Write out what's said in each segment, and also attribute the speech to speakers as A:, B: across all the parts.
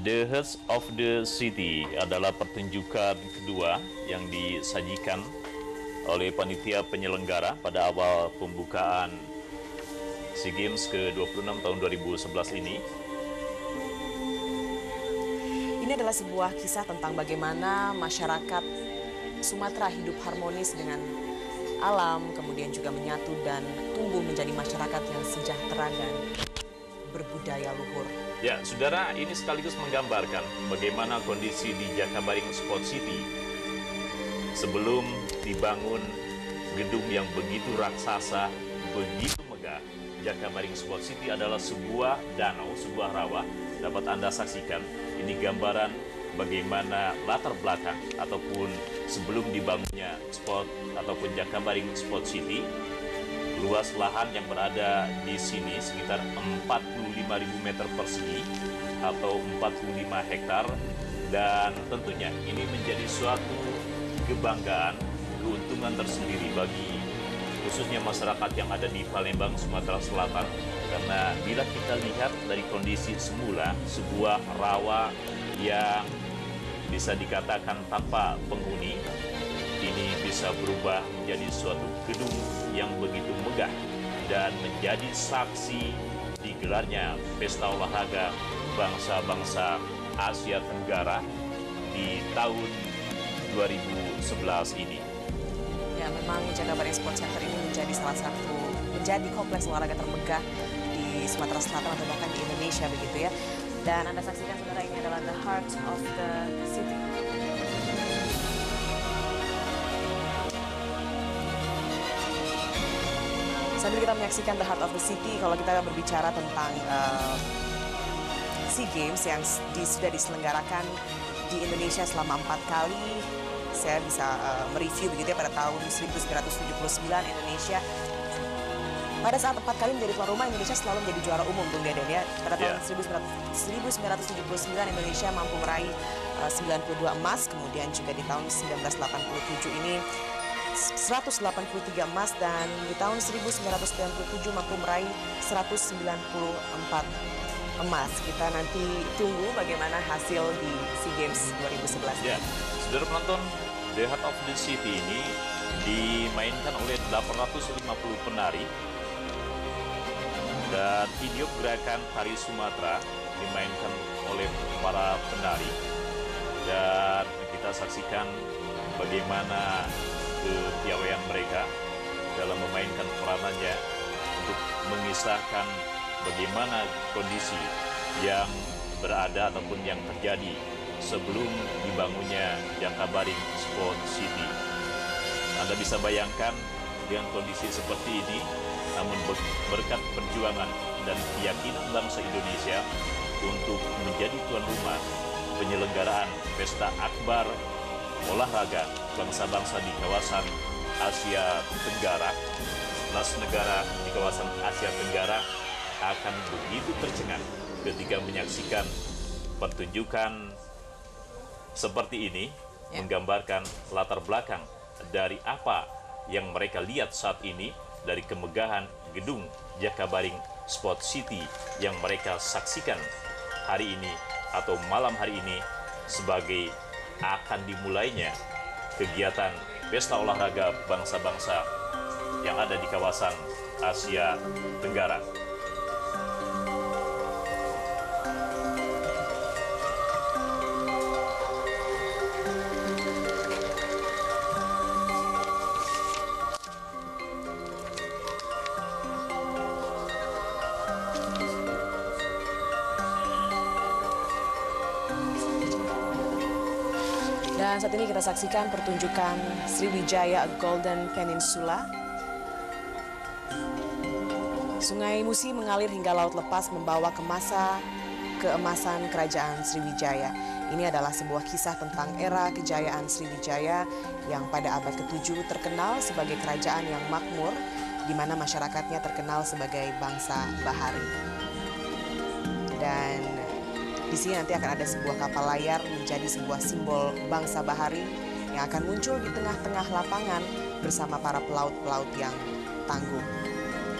A: The Heart of the City adalah pertunjukan kedua yang disajikan oleh panitia penyelenggara pada awal pembukaan SEA Games ke-26 tahun 2011 ini.
B: Ini adalah sebuah kisah tentang bagaimana masyarakat Sumatera hidup harmonis dengan alam, kemudian juga menyatu dan tumbuh menjadi masyarakat yang sejahtera dan berbudaya luhur.
A: Ya, saudara, ini sekaligus menggambarkan bagaimana kondisi di Jakabaring Sport City sebelum dibangun gedung yang begitu raksasa, begitu megah. Jakabaring Sport City adalah sebuah danau, sebuah rawa. Dapat Anda saksikan, ini gambaran bagaimana latar belakang ataupun sebelum dibangunnya sport ataupun Jakabaring Sport City. Luas lahan yang berada di sini sekitar 45.000 meter persegi atau 45 hektar, dan tentunya ini menjadi suatu kebanggaan, keuntungan tersendiri bagi khususnya masyarakat yang ada di Palembang, Sumatera Selatan, karena bila kita lihat dari kondisi semula sebuah rawa yang bisa dikatakan tanpa penghuni, ini bisa berubah menjadi suatu gedung yang begitu megah dan menjadi saksi digelarnya pesta olahraga bangsa-bangsa Asia Tenggara di tahun 2011 ini.
B: Ya, memang Jakabaring Sport Center ini menjadi kompleks olahraga termegah di Sumatera Selatan atau bahkan di Indonesia begitu ya. Dan Anda saksikan saudara, ini adalah the heart of the city. Sambil kita menyaksikan the heart of the city, kalau kita berbicara tentang SEA Games yang sudah diselenggarakan di Indonesia selama 4 kali, saya bisa mereview begitu ya. Pada tahun 1979 Indonesia, pada saat 4 kali menjadi tuan rumah, Indonesia selalu menjadi juara umum, Bung Deden ya. Pada tahun 1979 Indonesia mampu meraih 92 emas, kemudian juga di tahun 1987 ini 183 emas, dan di tahun 1997 mampu meraih 194 emas. Kita nanti tunggu bagaimana hasil di SEA Games 2011.
A: Ya, saudara penonton, The Heart of the City ini dimainkan oleh 850 penari, dan video gerakan Tari Sumatera dimainkan oleh para penari, dan kita saksikan bagaimana kepiawaian mereka dalam memainkan peranannya untuk mengisahkan bagaimana kondisi yang berada ataupun yang terjadi sebelum dibangunnya Jakabaring Sport City. Anda bisa bayangkan dengan kondisi seperti ini, namun berkat perjuangan dan keyakinan bangsa Indonesia untuk menjadi tuan rumah penyelenggaraan pesta akbar olahraga bangsa-bangsa di kawasan Asia Tenggara, 11 negara di kawasan Asia Tenggara akan begitu tercengang ketika menyaksikan pertunjukan seperti ini, menggambarkan latar belakang dari apa yang mereka lihat saat ini, dari kemegahan gedung Jakabaring Sport City yang mereka saksikan hari ini atau malam hari ini sebagai akan dimulainya kegiatan pesta olahraga bangsa-bangsa yang ada di kawasan Asia Tenggara.
B: Dan saat ini kita saksikan pertunjukan Sriwijaya Golden Peninsula. Sungai Musi mengalir hingga laut lepas membawa keemasan kerajaan Sriwijaya. Ini adalah sebuah kisah tentang era kejayaan Sriwijaya yang pada abad ke-7 terkenal sebagai kerajaan yang makmur, di mana masyarakatnya terkenal sebagai bangsa bahari. Dan di sini nanti akan ada sebuah kapal layar menjadi sebuah simbol bangsa bahari yang akan muncul di tengah-tengah lapangan bersama para pelaut-pelaut yang tangguh.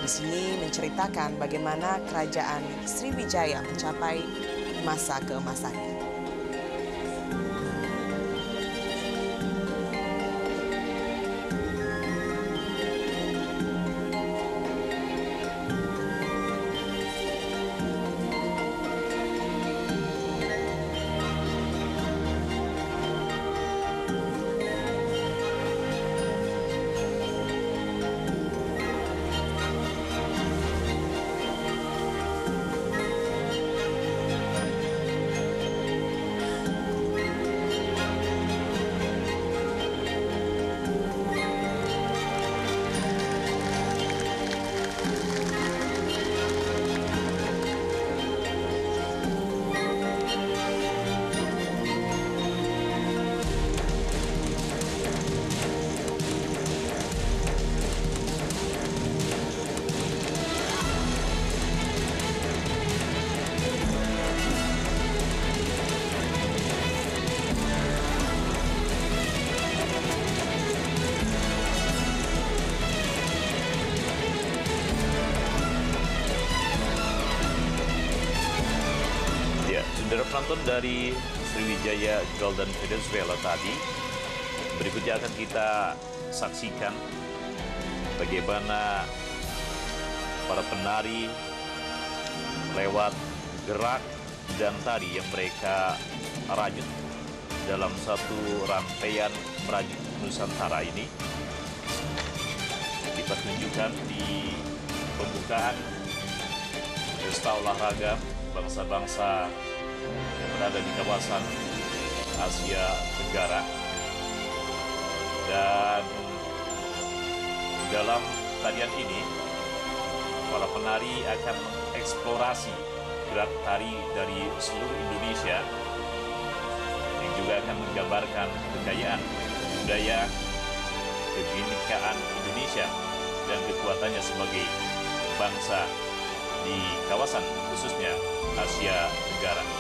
B: Di sini menceritakan bagaimana kerajaan Sriwijaya mencapai masa keemasannya.
A: Saudara penonton dari Sriwijaya Golden Venezuela tadi, berikutnya akan kita saksikan bagaimana para penari lewat gerak dan tari yang mereka rajut dalam satu rangkaian merajut Nusantara ini dipertunjukkan di pembukaan pesta olahraga bangsa-bangsa yang berada di kawasan Asia Tenggara. Dan dalam tarian ini, para penari akan mengeksplorasi gerak tari dari seluruh Indonesia yang juga akan menggambarkan kekayaan budaya, kebinekaan Indonesia, dan kekuatannya sebagai bangsa di kawasan khususnya Asia Tenggara.